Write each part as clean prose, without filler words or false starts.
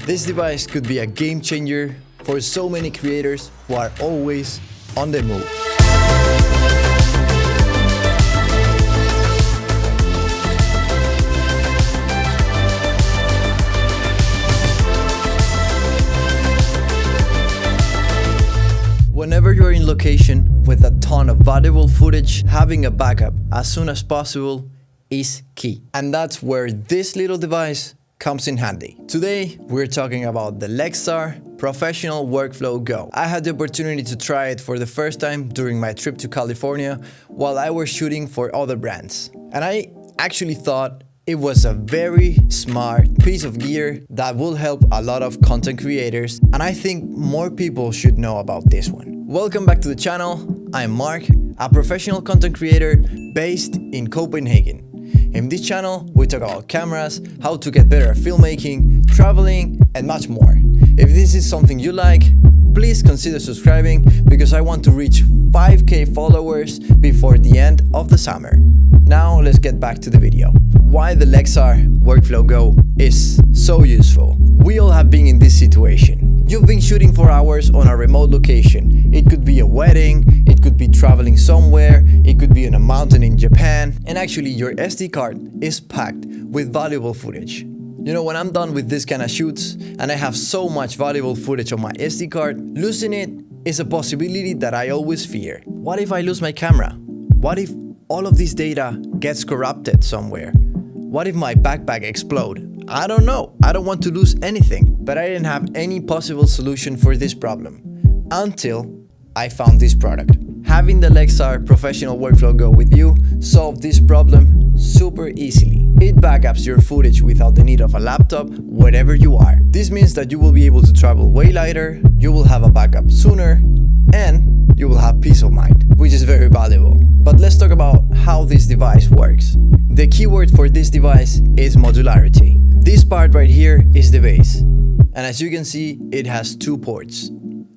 This device could be a game changer for so many creators who are always on the move. Whenever you're in location with a ton of valuable footage, having a backup as soon as possible is key. And that's where this little device comes in handy. Today, we're talking about the Lexar Professional Workflow Go. I had the opportunity to try it for the first time during my trip to California while I was shooting for other brands. And I actually thought it was a very smart piece of gear that will help a lot of content creators, and I think more people should know about this one. Welcome back to the channel. I'm Marc, a professional content creator based in Copenhagen. In this channel, we talk about cameras, how to get better at filmmaking, traveling, and much more. If this is something you like, please consider subscribing because I want to reach 5K followers before the end of the summer. Now let's get back to the video. Why the Lexar Workflow Go is so useful. We all have been in this situation. You've been shooting for hours on a remote location. It could be a wedding, it could be traveling somewhere, it could be on a mountain in Japan, and actually your SD card is packed with valuable footage. You know, when I'm done with this kind of shoots and I have so much valuable footage on my SD card, losing it is a possibility that I always fear. What if I lose my camera? What if all of this data gets corrupted somewhere? What if my backpack explodes? I don't know. I don't want to lose anything, but I didn't have any possible solution for this problem until I found this product. Having the Lexar Professional Workflow Go with you solved this problem super easily. It backups your footage without the need of a laptop wherever you are. This means that you will be able to travel way lighter, you will have a backup sooner, and you will have peace of mind, which is very valuable. But let's talk about how this device works. The keyword for this device is modularity. This part right here is the base. And as you can see, it has two ports.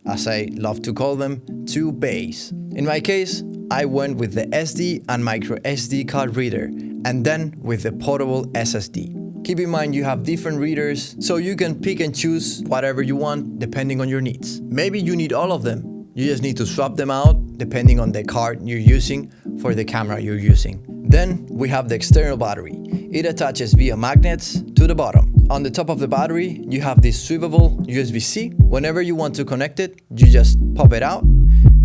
As I love to call them, two bays. In my case, I went with the SD and micro SD card reader, and then with the portable SSD. Keep in mind you have different readers, so you can pick and choose whatever you want depending on your needs. Maybe you need all of them. You just need to swap them out depending on the card you're using for the camera you're using. Then we have the external battery. It attaches via magnets to the bottom. On the top of the battery, you have this swivelable USB-C. Whenever you want to connect it, you just pop it out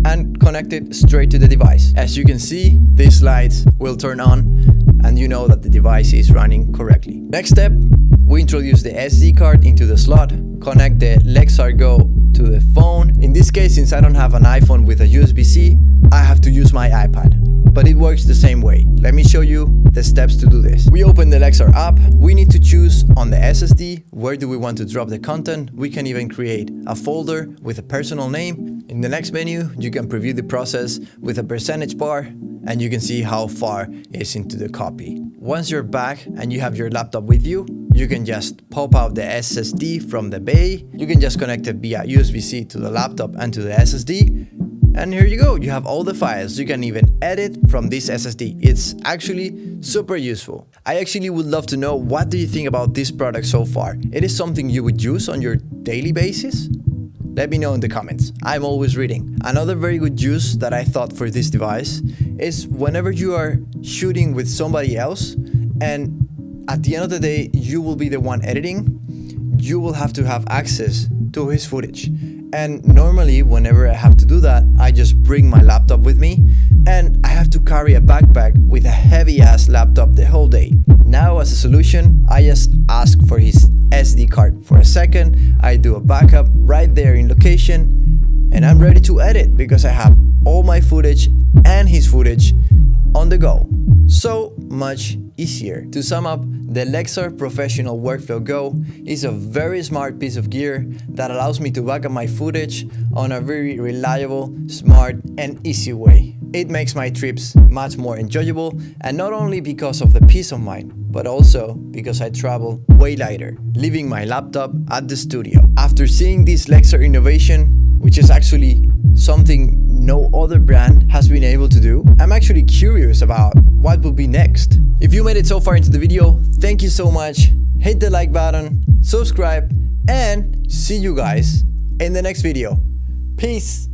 and connect it straight to the device. As you can see, these lights will turn on and you know that the device is running correctly. Next step, we introduce the SD card into the slot, connect the Lexar Go to the phone. In this case, since I don't have an iPhone with a USB-C, I have to use my iPad. But it works the same way. Let me show you the steps to do this. We open the Lexar app. We need to choose on the SSD where do we want to drop the content. We can even create a folder with a personal name. In the next menu, you can preview the process with a percentage bar and you can see how far it's into the copy. Once you're back and you have your laptop with you, you can just pop out the SSD from the bay. You can just connect it via USB-C to the laptop and to the SSD. And here you go, you have all the files. You can even edit from this SSD. It's actually super useful. I actually would love to know, what do you think about this product so far? It is something you would use on your daily basis? Let me know in the comments. I'm always reading. Another very good use that I thought for this device is whenever you are shooting with somebody else and at the end of the day, you will be the one editing, you will have to have access to his footage. And normally, whenever I have to do that, I just bring my laptop with me and I have to carry a backpack with a heavy ass laptop the whole day. Now, as a solution, I just ask for his SD card for a second, I do a backup right there in location, and I'm ready to edit because I have all my footage and his footage on the go. So much easier. To sum up, the Lexar Professional Workflow Go is a very smart piece of gear that allows me to back up my footage on a very reliable, smart, and easy way. It makes my trips much more enjoyable, and not only because of the peace of mind, but also because I travel way lighter, leaving my laptop at the studio. After seeing this Lexar innovation, which is actually something no other brand has been able to do, I'm actually curious about what will be next. If you made it so far into the video, thank you so much. Hit the like button, subscribe, and see you guys in the next video. Peace.